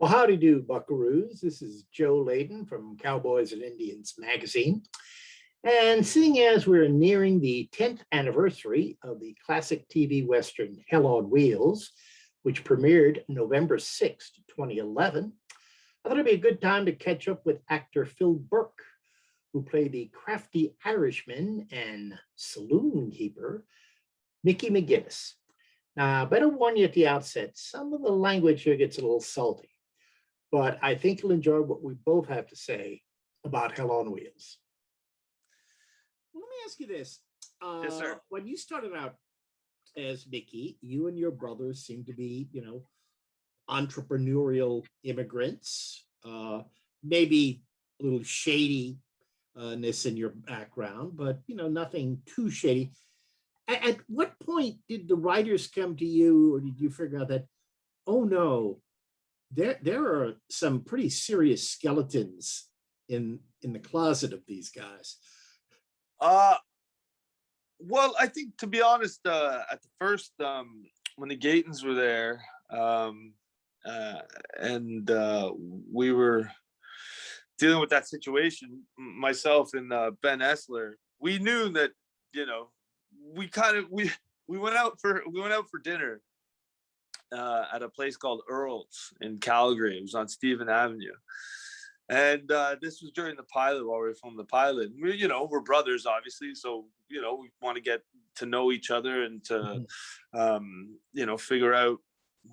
Well, howdy do, buckaroos. This is Joe Leydon from Cowboys and Indians magazine. And seeing as we're nearing the 10th anniversary of the classic TV Western Hell on Wheels, which premiered November 6th, 2011, I thought it'd be a good time to catch up with actor Phil Burke, who played the crafty Irishman and saloon keeper, Mickey McGinnes. Now, I better warn you at the outset, some of the language here gets a little salty, but I think you'll enjoy what we both have to say about Hell on Wheels. Let me ask you this. Yes, sir. When you started out as Mickey, you and your brothers seemed to be, entrepreneurial immigrants, maybe a little shadiness in your background, but, nothing too shady. At what point did the writers come to you, or did you figure out that, oh no, there are some pretty serious skeletons in the closet of these guys? Well, I think, to be honest, at the first, when the Gatons were there, and we were dealing with that situation, myself and Ben Essler, we knew that, we went out for dinner at a place called Earl's in Calgary. It was on Stephen Avenue. And this was during the pilot, while we were filming the pilot. We're brothers, obviously, so we want to get to know each other and to figure out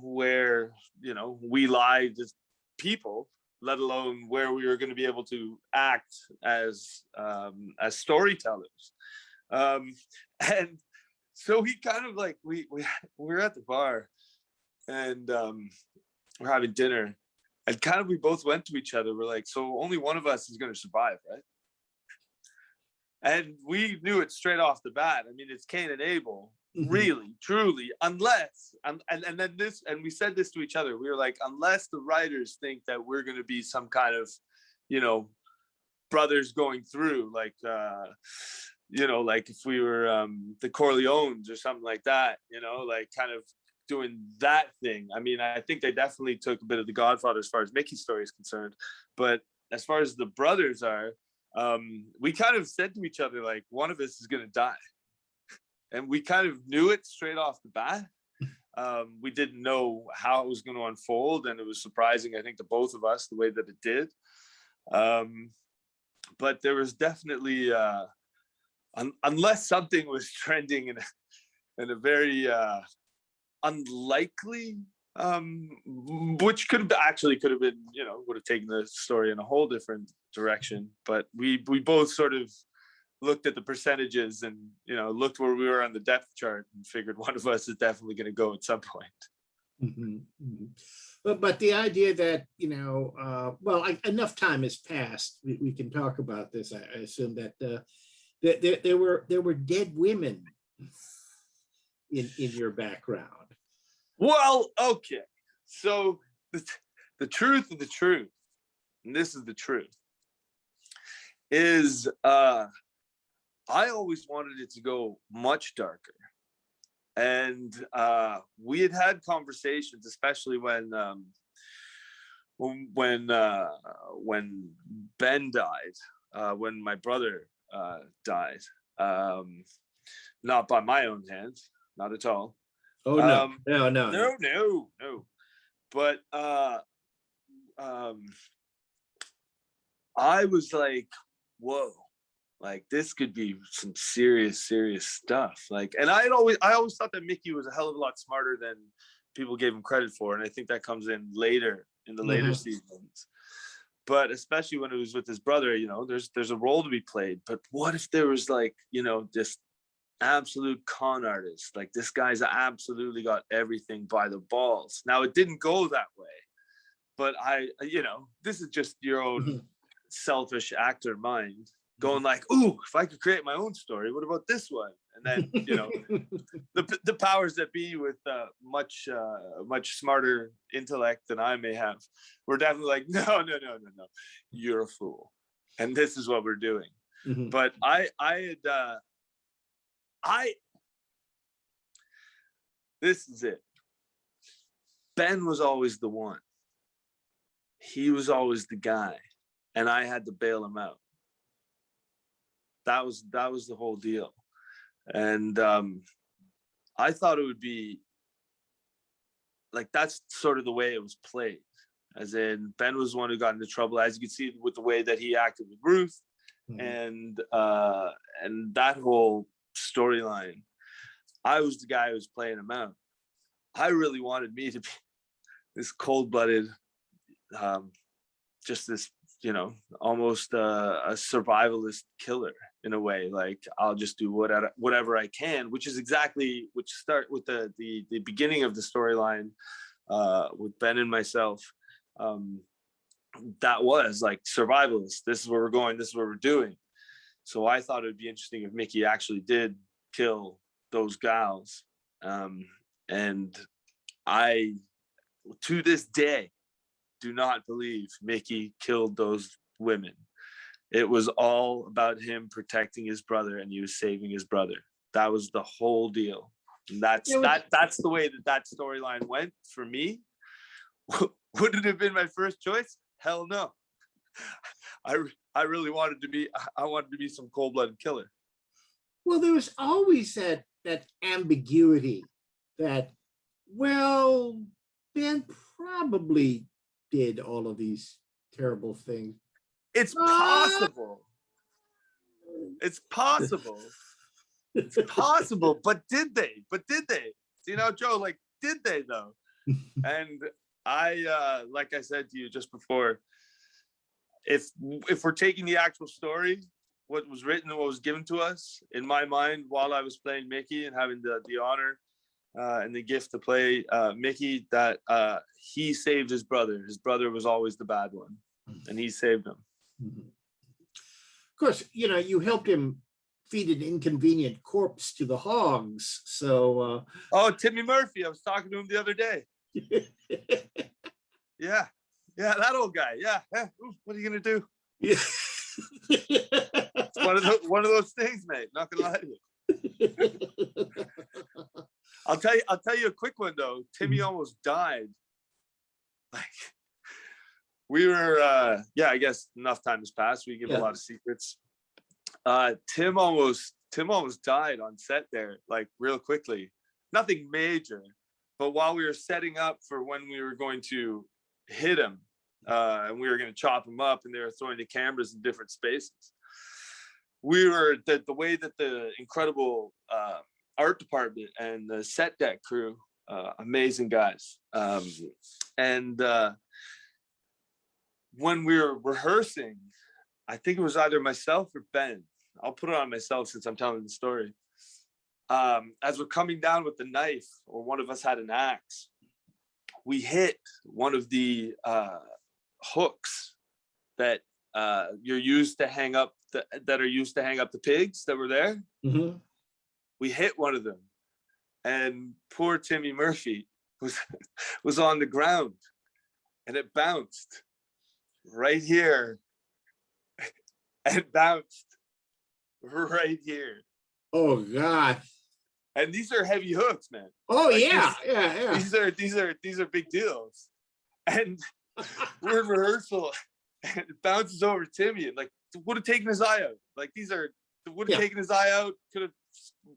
where we lied as people, let alone where we were going to be able to act as storytellers. And so he kind of like we were at the bar and we're having dinner. And kind of we both went to each other. We're like, so only one of us is going to survive, right? And we knew it straight off the bat. I mean, it's Cain and Abel, really, truly, unless, and we said this to each other. We were like, unless the writers think that we're going to be some kind of, brothers going through, like, like if we were the Corleones or something like that, like kind of doing that thing. I mean, I think they definitely took a bit of the Godfather as far as Mickey's story is concerned, but as far as the brothers are, we kind of said to each other, like, one of us is going to die, and we kind of knew it straight off the bat. We didn't know how it was going to unfold, and it was surprising, I think, to both of us the way that it did. But there was definitely unless something was trending in a very unlikely, which could have been, would have taken the story in a whole different direction. But we both sort of looked at the percentages and, looked where we were on the depth chart and figured one of us is definitely going to go at some point. Mm-hmm, mm-hmm. But the idea that, enough time has passed, we can talk about this. I assume that there were dead women in your background. Well, okay. So the truth of the truth, and this is the truth, is I always wanted it to go much darker. And we had conversations, especially when Ben died, when my brother died, not by my own hand, not at all. Oh no, no. But I was like, whoa, like this could be some serious stuff. Like, and I always thought that Mickey was a hell of a lot smarter than people gave him credit for, and I think that comes in later in the later seasons. But especially when it was with his brother, there's a role to be played. But what if there was like, just absolute con artist, like this guy's absolutely got everything by the balls. Now it didn't go that way, but this is just your own selfish actor mind going like, ooh, if I could create my own story, what about this one? And then the powers that be with much smarter intellect than I may have were definitely like, no, you're a fool, and this is what we're doing. But this is it. Ben was always the one. he was always the guy, and I had to bail him out. That was the whole deal. And I thought it would be like, that's sort of the way it was played. As in, Ben was the one who got into trouble, as you can see with the way that he acted with Ruth, and that whole storyline. I was the guy who was playing him out. I really wanted me to be this cold-blooded, just this, almost a survivalist killer in a way. Like, I'll just do whatever I can, which start with the beginning of the storyline with Ben and myself. That was like survivalist. This is where we're going. This is what we're doing. So I thought it would be interesting if Mickey actually did kill those gals. And I, to this day, do not believe Mickey killed those women. It was all about him protecting his brother, and he was saving his brother. That was the whole deal. And that's the way that storyline went for me. Would it have been my first choice? Hell no. I really wanted to be some cold-blooded killer. Well, there was always that ambiguity that, well, Ben probably did all of these terrible things. It's possible. It's possible. It's possible. But did they? Joe, like, did they though? And I, like I said to you just before, if we're taking the actual story, what was written and what was given to us, in my mind, while I was playing Mickey and having the honor and the gift to play Mickey, that he saved his brother. His brother was always the bad one, and he saved him. Of course, you helped him feed an inconvenient corpse to the hogs. So, Timmy Murphy, I was talking to him the other day. Yeah, that old guy. Yeah. What are you gonna do? Yeah. It's one of those things, mate. Not gonna lie to you. I'll tell you a quick one though. Timmy almost died. Like, we were I guess enough time has passed. We give a lot of secrets. Tim almost died on set there, like, real quickly. Nothing major, but while we were setting up for when we were going to hit him, and we were going to chop him up, and they were throwing the cameras in different spaces. We were the way that the incredible art department and the set deck crew, amazing guys. And when we were rehearsing, I think it was either myself or Ben. I'll put it on myself since I'm telling the story. As we're coming down with the knife, or one of us had an axe, we hit one of the hooks that you're used to hang up that are used to hang up the pigs that were there. Mm-hmm. We hit one of them, and poor Timmy Murphy was on the ground, and it bounced right here, and bounced right here. Oh God! And these are heavy hooks, man. Oh, like, yeah. These are big deals. And we're in rehearsal, and it bounces over Timmy, and like, would have taken his eye out. Like, would have taken his eye out.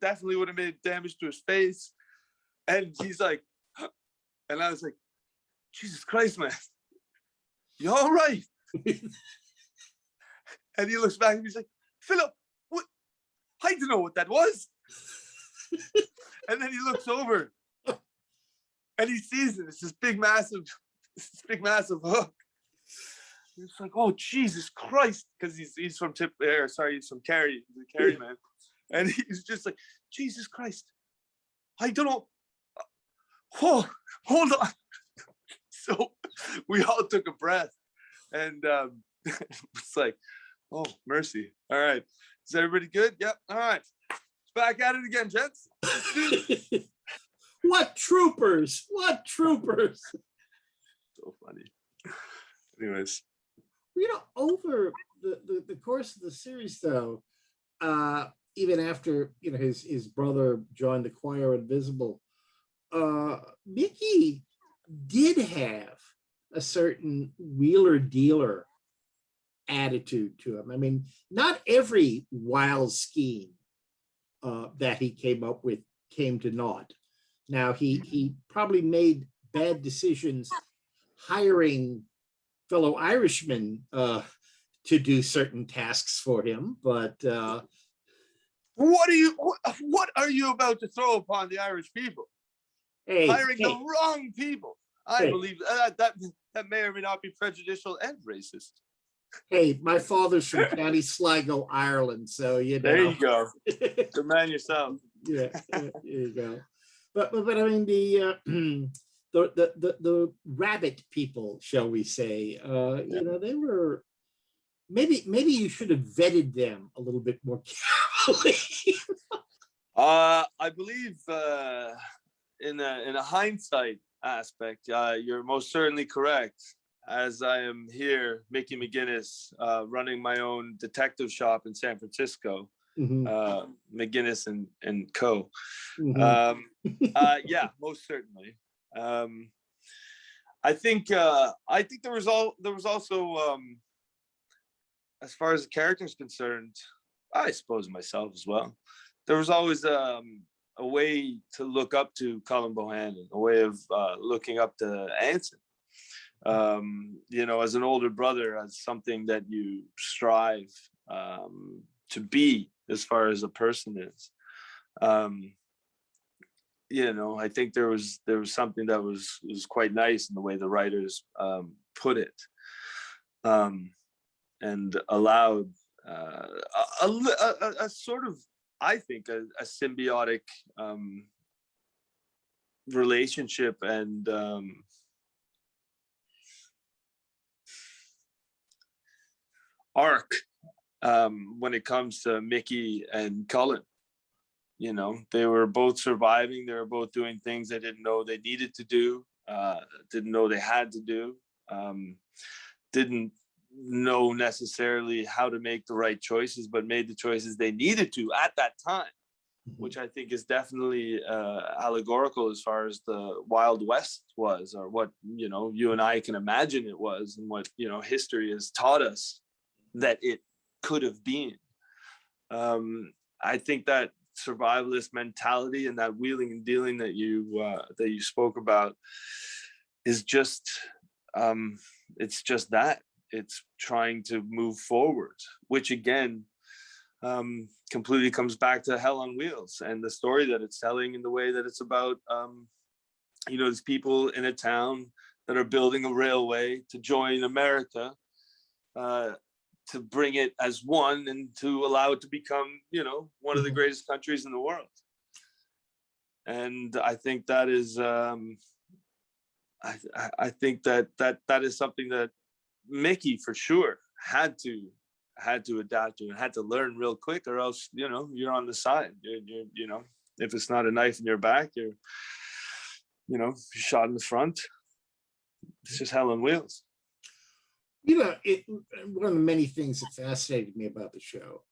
Definitely would have made damage to his face. And he's like, and I was like, Jesus Christ, man, you all right? And he looks back and he's like, Philip, what? I didn't know what that was. And then he looks over and he sees it. It's this big, massive hook. It's like, oh, Jesus Christ. Because he's from he's from Kerry. He's a Kerry man. And he's just like, Jesus Christ. I don't know. Oh, hold on. So we all took a breath. And it's like, oh, mercy. All right. Is everybody good? Yep. All right. Back at it again, gents. What troopers! What troopers! So funny. Anyways, over the course of the series, though, even after his brother joined the Choir Invisible, Mickey did have a certain wheeler dealer attitude to him. I mean, not every wild scheme that he came up with came to naught. Now, he probably made bad decisions hiring fellow Irishmen to do certain tasks for him, but what are you about to throw upon the Irish people? Hiring the wrong people. I believe that may or may not be prejudicial and racist. Hey, my father's from County Sligo, Ireland, so you know. There you go. Good man yourself. Yeah, there you go. But I mean the rabbit people, shall we say? You know, they were maybe you should have vetted them a little bit more carefully. I believe in a hindsight aspect, you're most certainly correct. As I am here, Mickey McGinnes, running my own detective shop in San Francisco, McGinnis and Co. Yeah, most certainly. I think there was also as far as the character is concerned, I suppose myself as well, there was always a way to look up to Colin Bohannon, a way of looking up to Anson. You know, as an older brother, as something that you strive to be as far as a person is. You know, I think there was something that was quite nice in the way the writers put it, and allowed a sort of, I think, a symbiotic relationship and arc when it comes to Mickey and Cullen. You know, they were both surviving. They were both doing things they didn't know they needed to do, didn't know they had to do, didn't know necessarily how to make the right choices, but made the choices they needed to at that time, which I think is definitely allegorical as far as the Wild West was, or what, you know, you and I can imagine it was, and what, you know, history has taught us that it could have been. I think that survivalist mentality and that wheeling and dealing that you spoke about is just it's just that it's trying to move forward, which again completely comes back to Hell on Wheels and the story that it's telling, in the way that it's about you know, these people in a town that are building a railway to join America, to bring it as one and to allow it to become, you know, one of the greatest countries in the world. And I think that is, I think that is something that Mickey for sure had to adapt to and had to learn real quick, or else, you know, you're on the side. You're you know, if it's not a knife in your back, you're, you know, shot in the front. It's just Hell on Wheels. You know, one of the many things that fascinated me about the show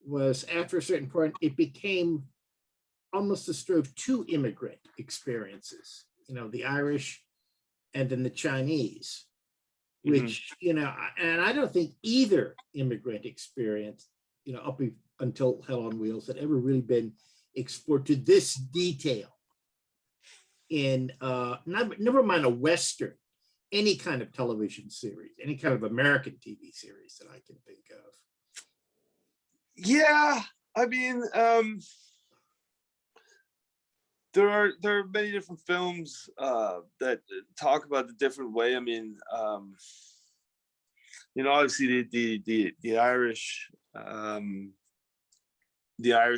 was, after a certain point, it became almost a sort of two immigrant experiences, you know, the Irish and then the Chinese, which, you know, and I don't think either immigrant experience, you know, up until Hell on Wheels, had ever really been explored to this detail in, never mind a Western, any kind of television series, any kind of American TV series that I can think of. Yeah, I mean, there are many different films that talk about the different way. I mean, you know, obviously the Irish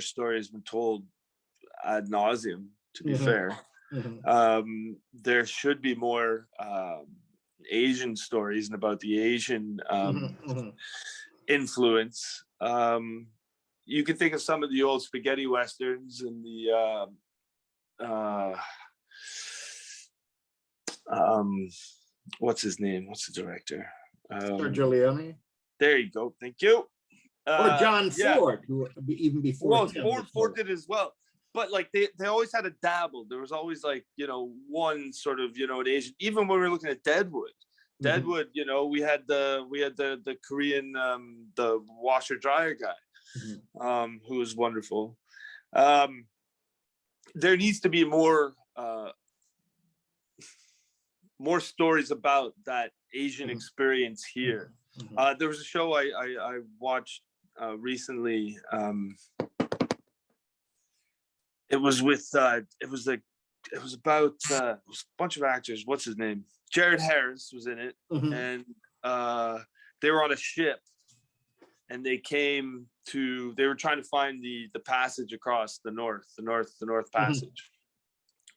story has been told ad nauseum, to be fair. There should be more Asian stories and about the Asian influence. You can think of some of the old spaghetti westerns and the what's his name? What's the director? Sergio Leone. There you go. Thank you. Or John Ford, who even before. Well, Ford did as well. But like they always had a dabble. There was always, like, you know, one sort of, you know, an Asian. Even when we were looking at Deadwood, Deadwood, you know, we had the Korean the washer dryer guy, who was wonderful. There needs to be more stories about that Asian experience here. There was a show I watched recently. It was about a bunch of actors. What's his name? Jared Harris was in it, and they were on a ship, and they were trying to find the passage across the North Passage.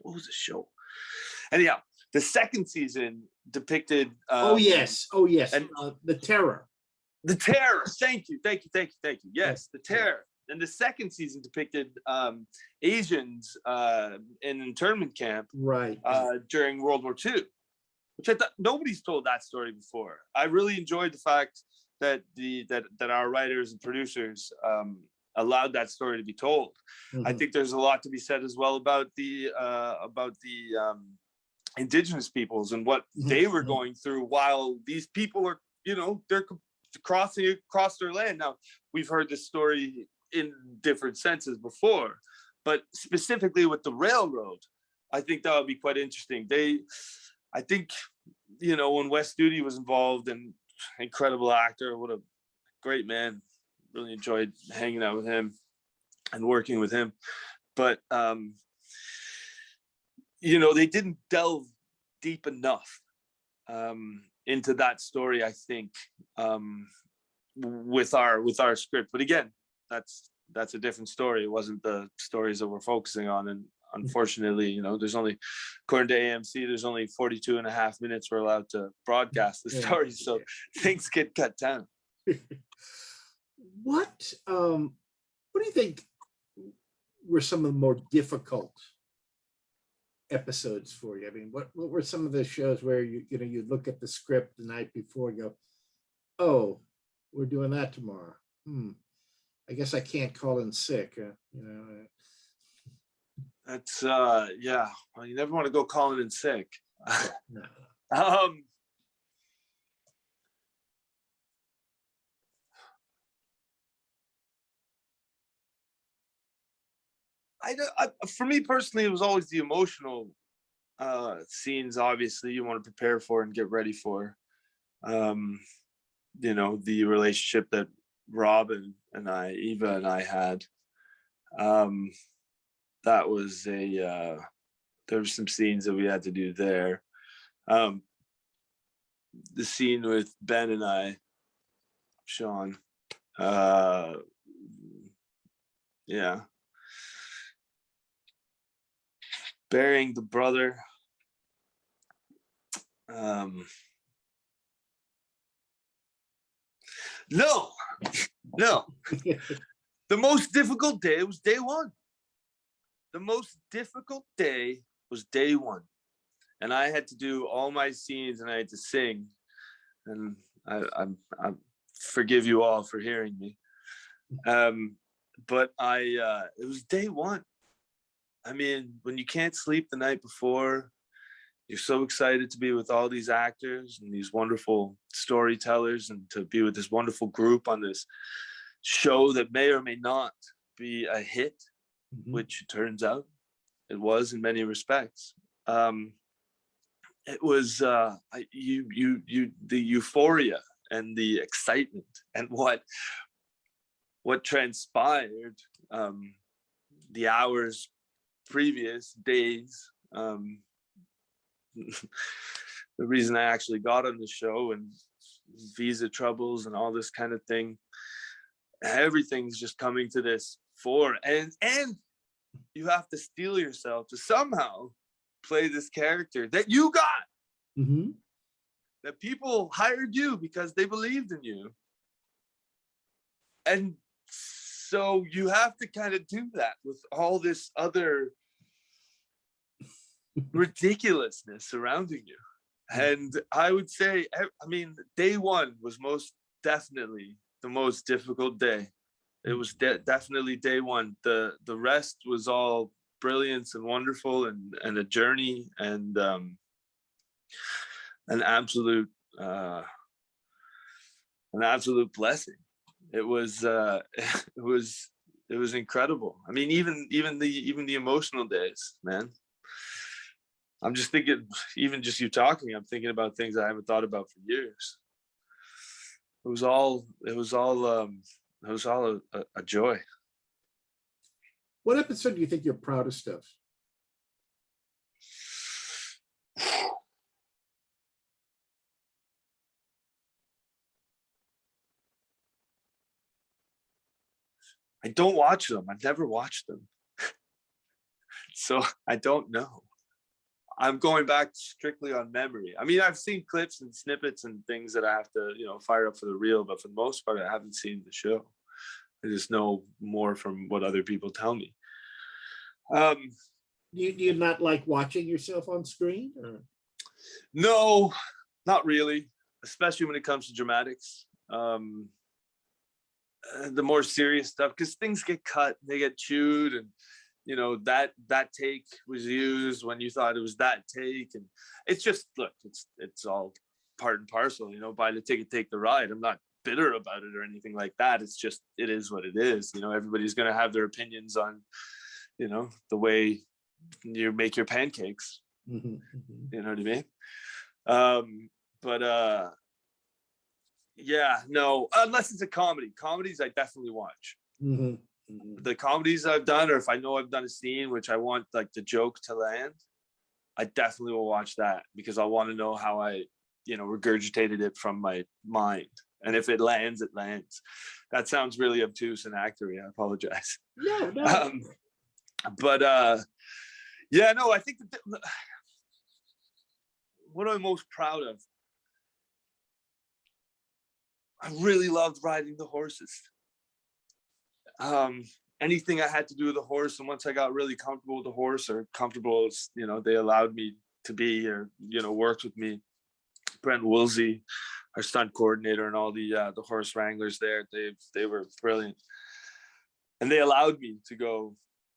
What was the show? Anyhow, the second season depicted. And the Terror. The Terror. Thank you. Yes, the Terror. And the second season depicted Asians in internment camp, during World War II, which I thought nobody's told that story before. I really enjoyed the fact that that our writers and producers allowed that story to be told. I think there's a lot to be said as well about the indigenous peoples and what they were going through while these people are, you know, they're crossing across their land. Now, we've heard this story in different senses before, but specifically with the railroad, I think that would be quite interesting. I think, you know, when Wes Studi was involved, and incredible actor, what a great man, really enjoyed hanging out with him and working with him. But, you know, they didn't delve deep enough into that story, I think, with our script. But again, that's a different story. It wasn't the stories that we're focusing on. And unfortunately, you know, according to AMC, there's only 42 and a half minutes we're allowed to broadcast the stories. So things get cut down. What do you think were some of the more difficult episodes for you? I mean, what were some of the shows where you look at the script the night before and go, oh, we're doing that tomorrow. I guess I can't call in sick. You know. That's yeah. Well, you never want to go calling in sick. No. For me personally, it was always the emotional scenes. Obviously, you want to prepare for and get ready for. You know, the relationship that Robin and Eva and I had. That was there were some scenes that we had to do there. The scene with Ben and Sean, yeah, burying the brother. No. The most difficult day was day one. The most difficult day was day one. And I had to do all my scenes and I had to sing. And I forgive you all for hearing me. But it was day one. I mean, when you can't sleep the night before, you're so excited to be with all these actors and these wonderful storytellers and to be with this wonderful group on this show that may or may not be a hit, which it turns out it was in many respects. It was the euphoria and the excitement and what transpired the hours previous days. The reason I actually got on the show and visa troubles and all this kind of thing, everything's just coming to this fore, and you have to steel yourself to somehow play this character that you got, that people hired you because they believed in you, and so you have to kind of do that with all this other ridiculousness surrounding you. And I would say, I mean, day one was most definitely the most difficult day. It was definitely day one. The rest was all brilliance and wonderful and a journey and an absolute an absolute blessing. It was it was incredible. I mean, even the emotional days, man. I'm just thinking, even just you talking, I'm thinking about things I haven't thought about for years. It was all a joy. What episode do you think you're proudest of? I don't watch them. I've never watched them. So I don't know. I'm going back strictly on memory. I mean, I've seen clips and snippets and things that I have to, fire up for the reel, but for the most part, I haven't seen the show. I just know more from what other people tell me. Do you not like watching yourself on screen? Or? No, not really, especially when it comes to dramatics. The more serious stuff, because things get cut, they get chewed, and that take was used when you thought it was that take, and it's just, look, it's all part and parcel. Buy the ticket, take the ride. I'm not bitter about it or anything like that. It's just, it is what it is. Everybody's going to have their opinions on the way you make your pancakes. Mm-hmm, mm-hmm. You know what I mean? But yeah, no, unless it's a comedy. Comedies I definitely watch. Mm-hmm. Mm-hmm. The comedies I've done, or if I know I've done a scene which I want like the joke to land, I definitely will watch that, because I want to know how I, regurgitated it from my mind. And if it lands, it lands. That sounds really obtuse and actory. I apologize. No. But yeah, no, I think what am I most proud of? I really loved riding the horses. Anything I had to do with the horse, and once I got really comfortable with the horse, or comfortable as they allowed me to be, or worked with me, Brent Woolsey, our stunt coordinator, and all the horse wranglers there, they were brilliant, and they allowed me to go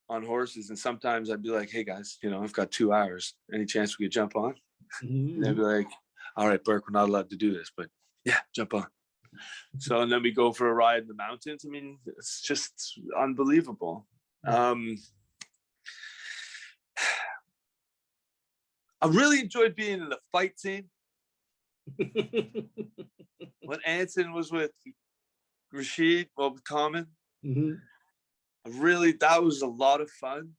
on horses. And sometimes I'd be like, hey guys, I've got 2 hours, any chance we could jump on? Mm-hmm. And they'd be like, all right, Burke, we're not allowed to do this, but yeah, jump on. So, and then we go for a ride in the mountains. I mean, it's just unbelievable. I really enjoyed being in the fight scene. When Anson was with Rashid, with Common, Mm-hmm. that was a lot of fun.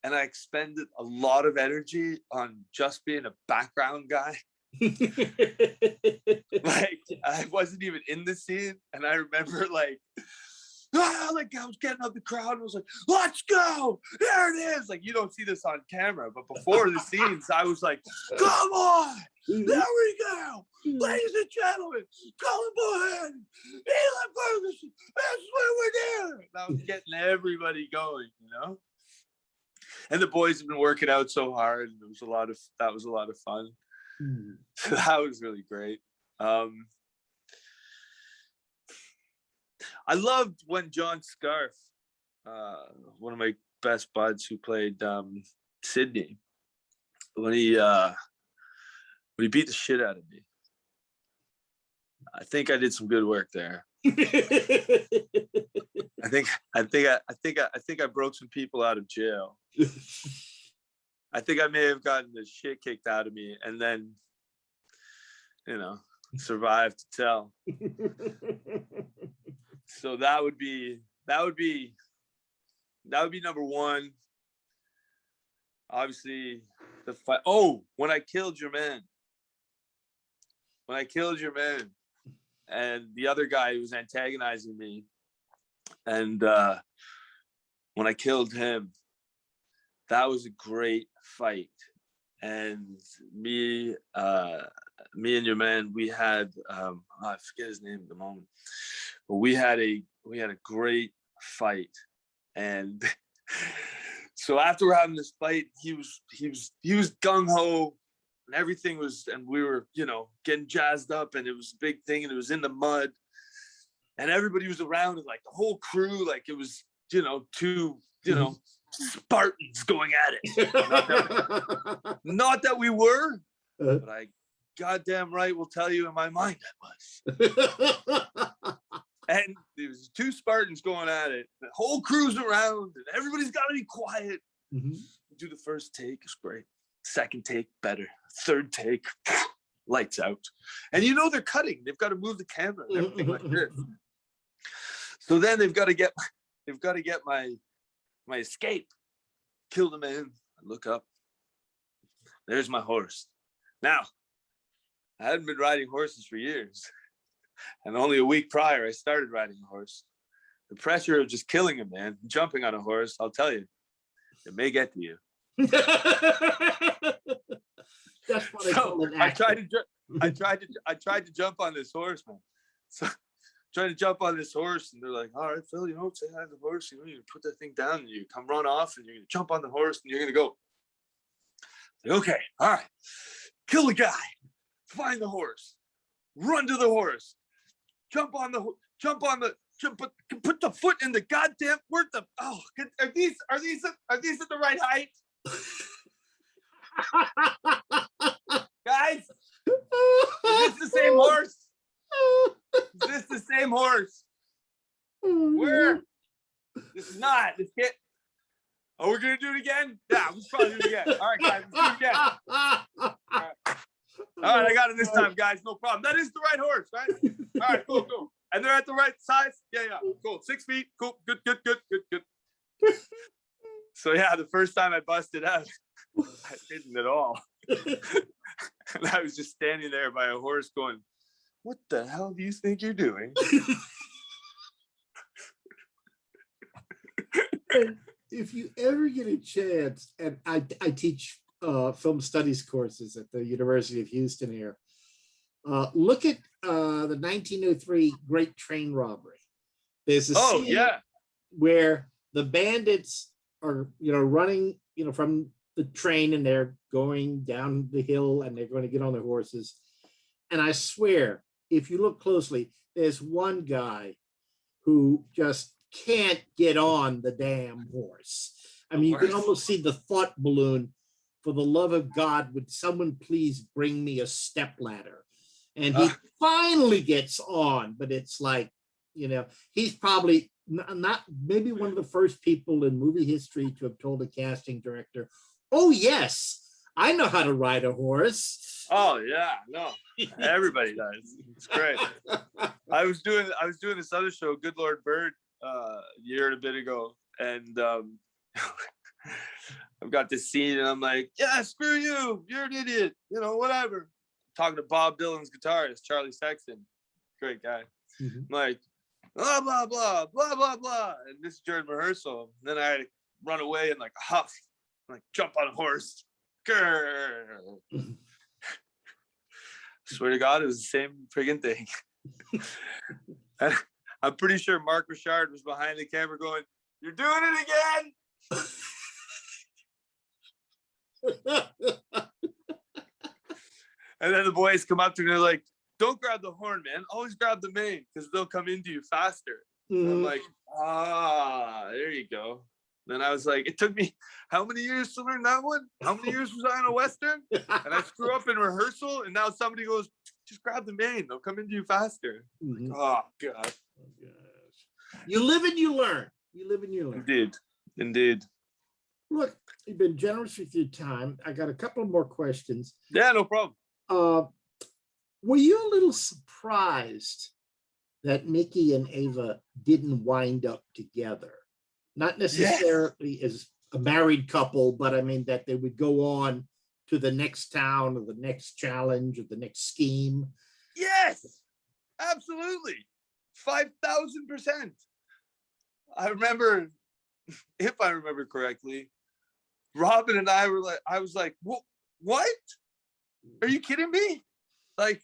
And I expended a lot of energy on just being a background guy. Like, I wasn't even in the scene, and I remember like I was getting up the crowd and was like, let's go, there it is. Like, you don't see this on camera, but before the scenes I was like, come on, there we go, ladies and gentlemen, Colin Bohan, Eli Ferguson, that's what we're doing. And I was getting everybody going, and the boys have been working out so hard, and that was a lot of fun. So that was really great. I loved when John Scarf, one of my best buds who played Sydney, when he beat the shit out of me. I think I did some good work there. I think I broke some people out of jail. I think I may have gotten the shit kicked out of me, and then, survived to tell. So that would be number one. Obviously, the fight. Oh, when I killed your man, and the other guy who was antagonizing me, and when I killed him, that was a great fight. And me and your man, we had I forget his name at the moment, but we had a great fight. And so after we're having this fight, he was gung-ho, and everything was, and we were getting jazzed up, and it was a big thing, and it was in the mud, and everybody was around, and like the whole crew, like it was two Spartans going at it. Not that we were, but goddamn right will tell you in my mind I was. And there was 2 Spartans going at it. The whole crew's around, and everybody's got to be quiet. Do the first take, it's great. Second take, better. Third take, lights out. And you know they're cutting. They've got to move the camera and everything like this. So then they've got to get my escape. Kill the man. I look up. There's my horse. Now, I hadn't been riding horses for years. And only a week prior, I started riding a horse. The pressure of just killing a man, jumping on a horse, I'll tell you, it may get to you. That's what So I tried to jump on this horse, man. So trying to jump on this horse, and they're like, all right, Phil, say hi to the horse, you put that thing down, and you come run off, and you're gonna jump on the horse, and you're gonna go. Okay, all right, kill the guy, find the horse, run to the horse, put the foot in the goddamn are these at the right height? Guys, is this the same horse? Is this the same horse? Where? This is not. This can't. Oh, we're gonna do it again? Yeah, let's probably do it again. All right, guys, let's do it again. All right, I got it this time, guys. No problem. That is the right horse, right? All right, cool. And they're at the right size? Yeah. Cool. 6 feet. Cool. Good. So yeah, the first time I busted out, I didn't at all. And I was just standing there by a horse going, what the hell do you think you're doing? If you ever get a chance, and I teach film studies courses at the University of Houston here, look at the 1903 Great Train Robbery. There's a scene where the bandits are, running, from the train, and they're going down the hill, and they're going to get on their horses. And I swear, if you look closely, there's one guy who just can't get on the damn horse. I mean, you can almost see the thought balloon. For the love of God, would someone please bring me a stepladder? And he finally gets on, but it's like, he's probably not maybe one of the first people in movie history to have told a casting director, oh yes, I know how to ride a horse. Oh yeah, no, everybody does. It's great. I was doing this other show, Good Lord Bird, a year and a bit ago, and I've got this scene, and I'm like, yeah, screw you, you're an idiot, whatever. Talking to Bob Dylan's guitarist, Charlie Sexton, great guy. I'm like, blah blah blah blah blah blah, and this is during rehearsal. And then I had to run away in like a huff, like jump on a horse. Grrr. Swear to God, it was the same friggin' thing. And I'm pretty sure Mark Richard was behind the camera going, "You're doing it again." And then the boys come up to me, they're like, don't grab the horn, man. Always grab the mane, because they'll come into you faster. I'm like, there you go. Then I was like, it took me how many years to learn that one? How many years was I on a Western? And I screw up in rehearsal, and now somebody goes, just grab the mane. They'll come into you faster. Like, oh, God. Oh, gosh. You live and you learn. Indeed. Look, you've been generous with your time. I got a couple more questions. Yeah, no problem. Were you a little surprised that Mickey and Ava didn't wind up together? Not necessarily as a married couple, but I mean that they would go on to the next town or the next challenge or the next scheme. Yes, absolutely. 5,000%. I remember, if I remember correctly, Robin and I was like, what? Are you kidding me? Like,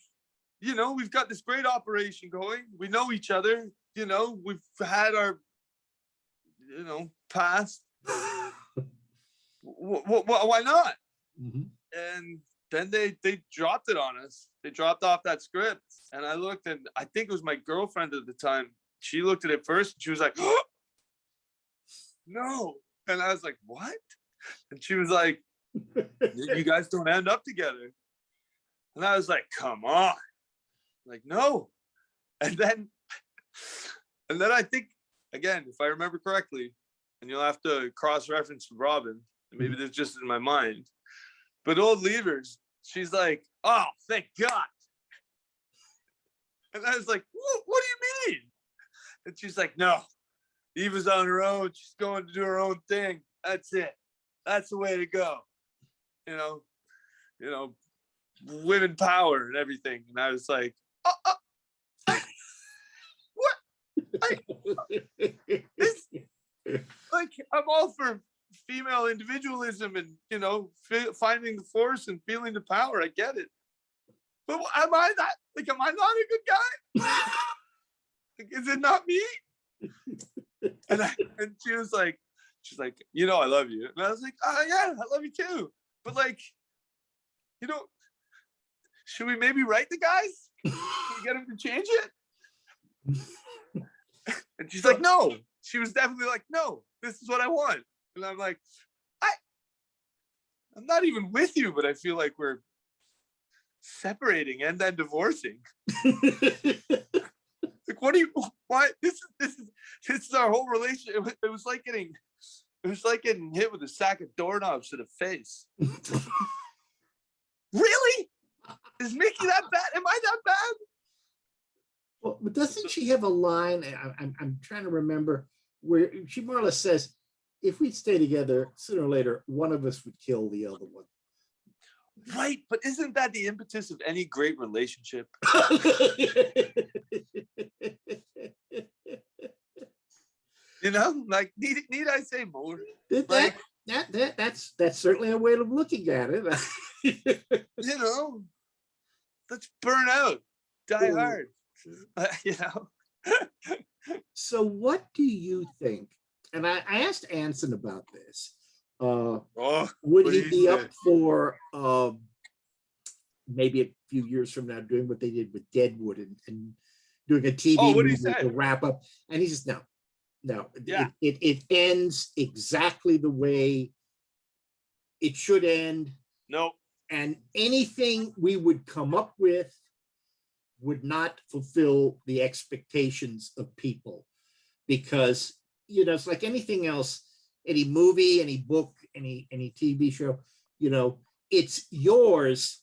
we've got this great operation going. We know each other. We've had our, past. Why not? And then they dropped it on us. They dropped off that script. And I looked, and I think it was my girlfriend at the time. She looked at it first. And she was like, oh, no. And I was like, what? And she was like, you guys don't end up together. And I was like, come on. Like, no. And then I think, again, if I remember correctly, and you'll have to cross-reference Robin, and maybe this just in my mind, but old Levers, she's like, oh, thank God. And I was like, what do you mean? And she's like, no, Eva's on her own. She's going to do her own thing. That's it. That's the way to go. You know, women power and everything. And I was like, what? This, like, I'm all for female individualism and, finding the force and feeling the power. I get it. But am I not a good guy? Like, is it not me? And she's like, I love you. And I was like, oh yeah, I love you too. But like, should we maybe write the guys? Can we get them to change it? And she's like, no. She was definitely like, no, this is what I want. And I'm like, I'm not even with you, but I feel like we're separating and then divorcing. Like, why this is our whole relationship. It was like getting hit with a sack of doorknobs to the face. Really? Is Mickey that bad? Am I that bad? Well, but doesn't she have a line? I'm trying to remember where she more or less says, if we stay together, sooner or later, one of us would kill the other one. Right, but isn't that the impetus of any great relationship? Like, need I say more? That's certainly a way of looking at it. Let's burn out, die hard. So what do you think? And I asked Anson about this. Would he be up for maybe a few years from now doing what they did with Deadwood and doing a TV movie to wrap up? And he says, no. Yeah. It ends exactly the way it should end. No. And anything we would come up with would not fulfill the expectations of people, because it's like anything else, any movie, any book, any TV show, it's yours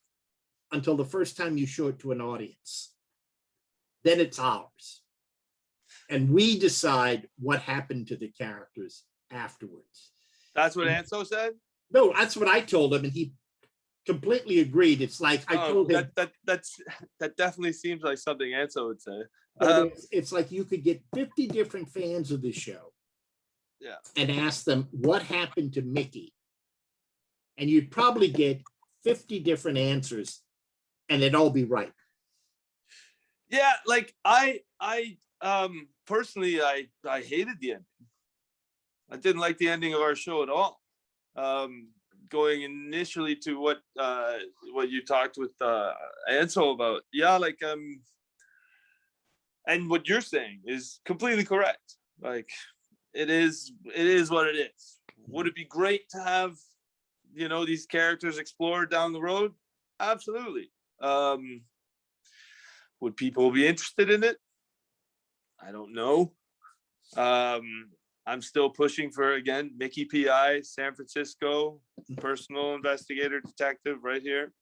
until the first time you show it to an audience. Then it's ours. And we decide what happened to the characters afterwards. That's what Anso said? No, that's what I told him, and he completely agreed. It's like I told him that definitely seems like something Anso would say. It's like you could get 50 different fans of this show, and ask them what happened to Mickey, and you'd probably get 50 different answers, and it'd all be right. Yeah, like I personally, I hated the ending. I didn't like the ending of our show at all. Going initially to what you talked with Ansel about, and what you're saying is completely correct. Like, it is what it is. Would it be great to have these characters explored down the road? Absolutely. Would people be interested in it? I don't know. I'm still pushing for, again, Mickey PI, San Francisco, personal investigator detective right here.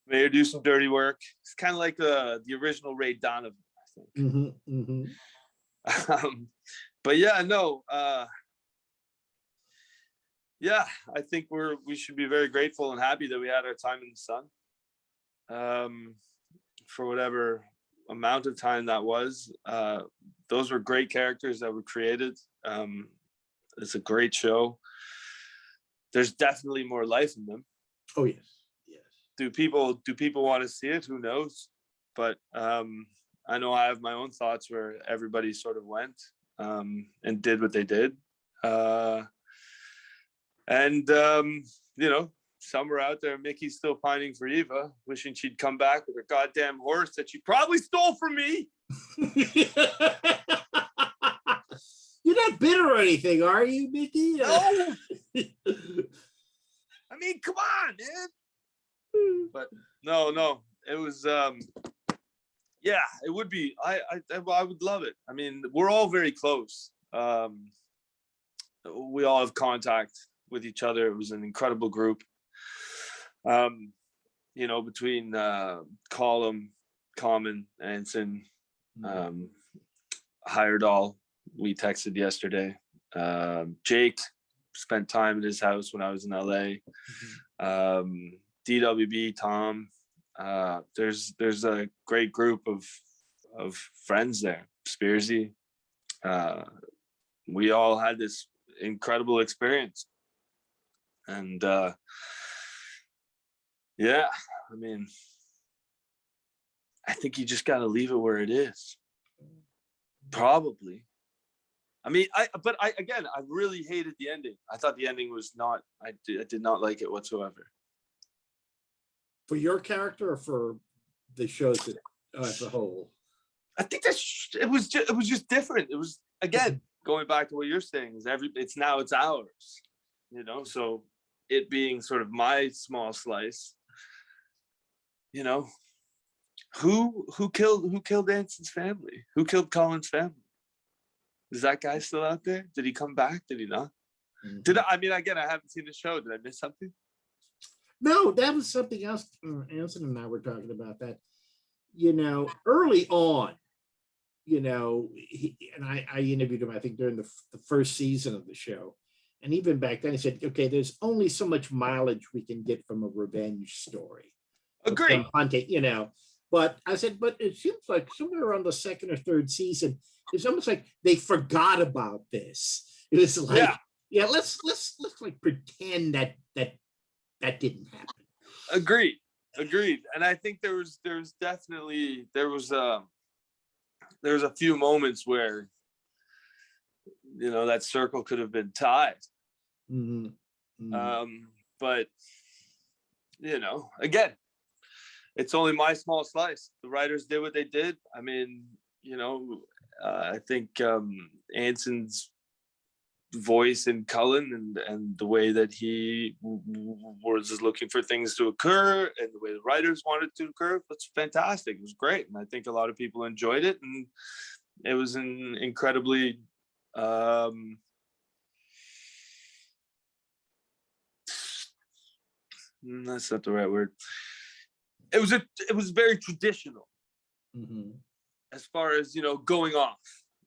May do some dirty work. It's kind of like the original Ray Donovan, I think. But yeah, no. I think we should be very grateful and happy that we had our time in the sun. For whatever amount of time that was. Those were great characters that were created. It's a great show. There's definitely more life in them. Oh yes. Do people want to see it? Who knows? But I know I have my own thoughts where everybody sort of went and did what they did. Somewhere out there, Mickey's still pining for Eva, wishing she'd come back with her goddamn horse that she probably stole from me. You're not bitter or anything, are you, Mickey? No. I mean, come on, man. But no, it was yeah, it would be. I would love it. I mean, we're all very close. We all have contact with each other. It was an incredible group. You know, between Colum, Common, Anson, Heyerdahl, we texted yesterday. Jake spent time at his house when I was in LA. DWB, Tom. There's a great group of friends there. Spearsy. We all had this incredible experience. And yeah, I mean, I think you just got to leave it where it is. Probably. I mean, I really hated the ending. I thought the ending was not, I did not like it whatsoever. For your character or for the shows as a whole? I think it was just different. It was, again, going back to what you're saying, is it's ours, you know, so it being sort of my small slice, you know, who killed Anson's family? Who killed Colin's family? Is that guy still out there? Did he come back? Did he not? I mean, again, I haven't seen the show. Did I miss something? No, that was something else. Anson and I were talking about that. You know, early on, you know, I interviewed him, I think, during the first season of the show. And even back then, he said, okay, there's only so much mileage we can get from a revenge story. Agreed. Hunting, you know. But I said, but it seems like somewhere around the second or third season, it's almost like they forgot about this. It was like, yeah, let's like pretend that didn't happen. Agreed. And I think there was a few moments where, you know, that circle could have been tied. But, you know, again, it's only my small slice. The writers did what they did. I mean, you know, I think Anson's voice in Cullen and the way that he was looking for things to occur and the way the writers wanted to occur, that's fantastic. It was great. And I think a lot of people enjoyed it. And it was an incredibly that's not the right word. It was very traditional as far as, you know, going off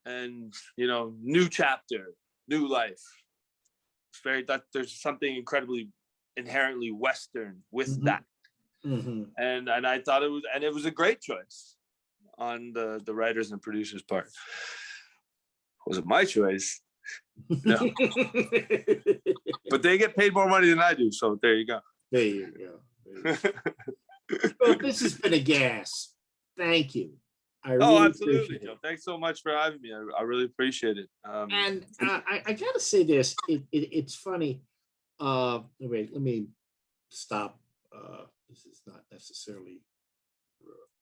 and, you know, new chapter, new life. It's very, that there's something incredibly inherently Western with that. And I thought it was a great choice on the writers and producers part. Was it my choice? No. But they get paid more money than I do, so there you go. There you go. Well, this has been a gas. Thank you. I really absolutely, Joe. Thanks so much for having me. I really appreciate it. And I gotta say this. It's funny. Wait, let me stop. This is not necessarily